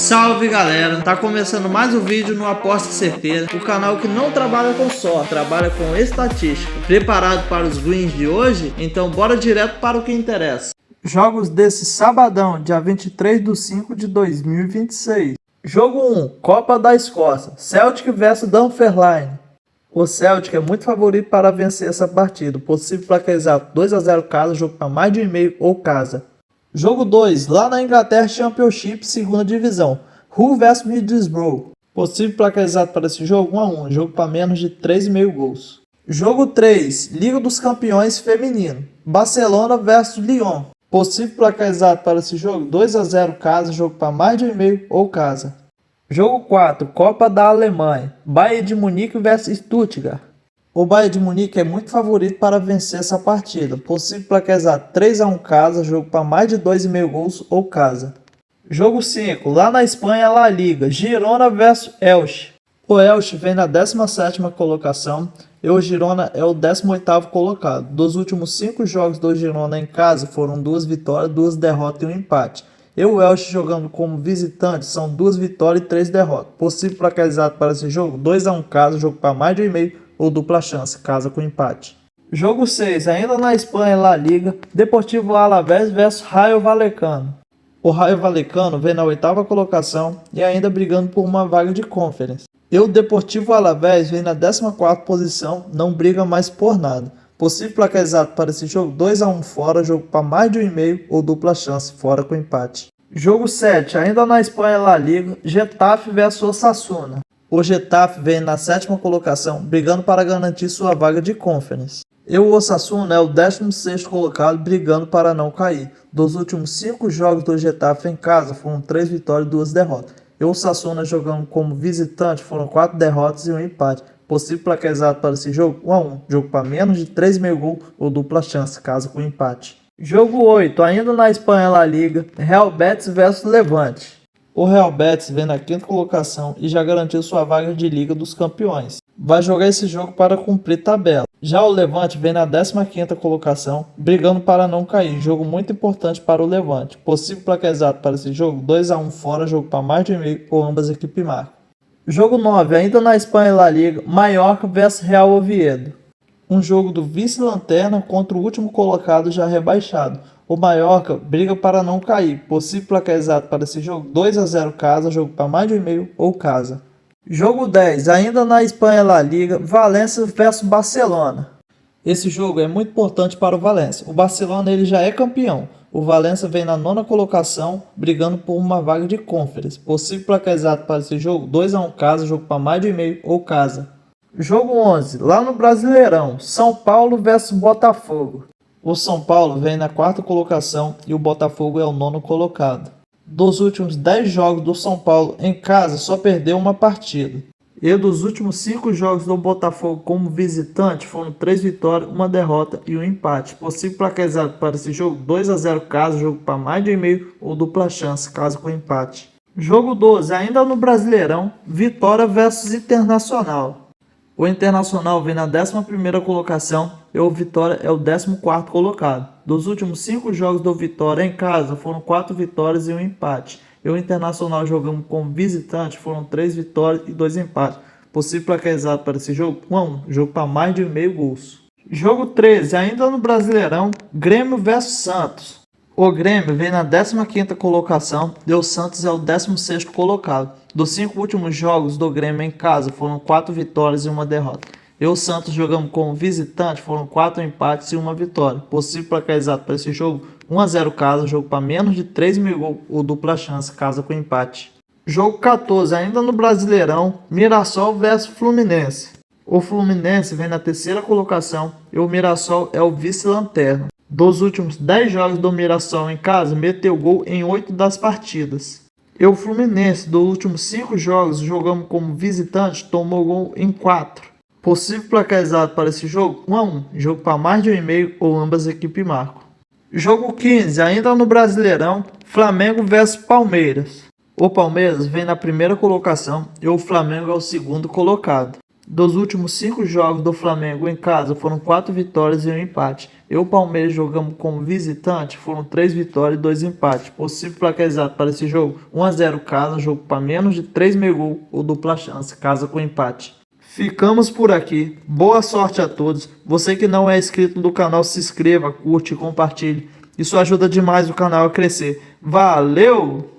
Salve galera, tá começando mais um vídeo no Aposta Certeira, o canal que não trabalha com sorte, trabalha com estatística. Preparado para os greens de hoje? Então bora direto para o que interessa. Jogos desse sabadão, dia 23/5/2026. Jogo 1, Copa da Escócia, Celtic vs Dunfermline. O Celtic é muito favorito para vencer essa partida, possível placar exato 2-0 casa, jogo para mais de 1,5 ou casa. Jogo 2, lá na Inglaterra Championship, segunda divisão, Hull vs Middlesbrough. Possível placar exato para esse jogo 1-1, jogo para menos de 3,5 gols. Jogo 3, Liga dos Campeões Feminino, Barcelona vs Lyon. Possível placar exato para esse jogo 2-0 casa, jogo para mais de 1,5 ou casa. Jogo 4, Copa da Alemanha, Bayern de Munique vs Stuttgart. O Bayern de Munique é muito favorito para vencer essa partida, possível placar exato 3-1 casa, jogo para mais de 2,5 gols ou casa. Jogo 5, lá na Espanha, La Liga, Girona vs Elche. O Elche vem na 17ª colocação e o Girona é o 18º colocado. Dos últimos 5 jogos do Girona em casa foram 2 vitórias, 2 derrotas e um empate. E o Elche jogando como visitante são 2 vitórias e 3 derrotas. Possível placar exato para esse jogo 2-1 casa, jogo para mais de 1,5 ou dupla chance, casa com empate. Jogo 6, ainda na Espanha, La Liga, Deportivo Alavés vs Rayo Vallecano. O Rayo Vallecano vem na 8ª colocação e ainda brigando por uma vaga de Conference. E o Deportivo Alavés vem na 14ª posição, não briga mais por nada. Possível placar exato para esse jogo 2-1 fora, jogo para mais de 1,5 ou dupla chance, fora com empate. Jogo 7, ainda na Espanha, La Liga, Getafe vs Osasuna. O Getafe vem na 7ª colocação, brigando para garantir sua vaga de Conference. E o Osasuna é o 16º colocado, brigando para não cair. Dos últimos 5 jogos do Getafe em casa, foram 3 vitórias e 2 derrotas. E o Osasuna jogando como visitante, foram 4 derrotas e um empate. Possível placar exato para esse jogo 1-1, jogo para menos de 3,5 gols ou dupla chance, caso com empate. Jogo 8, ainda na Espanha, La Liga, Real Betis vs Levante. O Real Betis vem na 5ª colocação e já garantiu sua vaga de Liga dos Campeões. Vai jogar esse jogo para cumprir tabela. Já o Levante vem na 15ª colocação, brigando para não cair. Jogo muito importante para o Levante. Possível placar exato para esse jogo 2-1 fora, jogo para mais de 1,5 ou ambas equipes marcam. Jogo 9, ainda na Espanha, La Liga, Mallorca vs Real Oviedo. Um jogo do vice-lanterna contra o último colocado já rebaixado. O Mallorca briga para não cair. Possível placar exato para esse jogo 2-0 casa, jogo para mais de 1,5 ou casa. Jogo 10, ainda na Espanha, La Liga, Valência vs Barcelona. Esse jogo é muito importante para o Valência. O Barcelona ele já é campeão. O Valência vem na 9ª colocação, brigando por uma vaga de Conference. Possível placar exato para esse jogo 2-1 casa, jogo para mais de 1,5 ou casa. Jogo 11, lá no Brasileirão, São Paulo vs Botafogo. O São Paulo vem na 4ª colocação e o Botafogo é o 9º colocado. Dos últimos 10 jogos do São Paulo em casa, só perdeu uma partida. E dos últimos 5 jogos do Botafogo como visitante, foram 3 vitórias, 1 derrota e um empate. Possível placar exato para esse jogo 2-0 casa, jogo para mais de 1,5 ou dupla chance, caso com empate. Jogo 12, ainda no Brasileirão, Vitória vs Internacional. O Internacional vem na 11ª colocação e o Vitória é o 14º colocado. Dos últimos 5 jogos do Vitória em casa, foram 4 vitórias e um empate. E o Internacional jogando como visitante, foram 3 vitórias e 2 empates. Possível placar exato para esse jogo 1-1, jogo para mais de 1,5 gols. Jogo 13, ainda no Brasileirão, Grêmio vs Santos. O Grêmio vem na 15ª colocação e o Santos é o 16º colocado. Dos 5 últimos jogos do Grêmio em casa, foram 4 vitórias e 1 derrota. E o Santos jogando como visitante, foram 4 empates e 1 vitória. Possível placar exato para esse jogo 1-0 casa, jogo para menos de 3,5 gols ou dupla chance, casa com empate. Jogo 14, ainda no Brasileirão, Mirassol vs Fluminense. O Fluminense vem na 3ª colocação e o Mirassol é o vice-lanterna. Dos últimos 10 jogos do Mirassol em casa, meteu gol em 8 das partidas. E o Fluminense, dos últimos 5 jogos, jogando como visitante, tomou gol em 4. Possível placar exato para esse jogo 1-1, jogo para mais de 1,5 ou ambas equipes marcam. Jogo 15, ainda no Brasileirão, Flamengo vs Palmeiras. O Palmeiras vem na 1ª colocação e o Flamengo é o 2º colocado. Dos últimos 5 jogos do Flamengo em casa, foram 4 vitórias e um empate. Eu e o Palmeiras jogamos como visitante, foram 3 vitórias e 2 empates. Possível placar exato para esse jogo: 1 a 0 casa, jogo para menos de 3,5 gols ou dupla chance, casa com empate. Ficamos por aqui. Boa sorte a todos. Você que não é inscrito no canal, se inscreva, curte e compartilhe. Isso ajuda demais o canal a crescer. Valeu!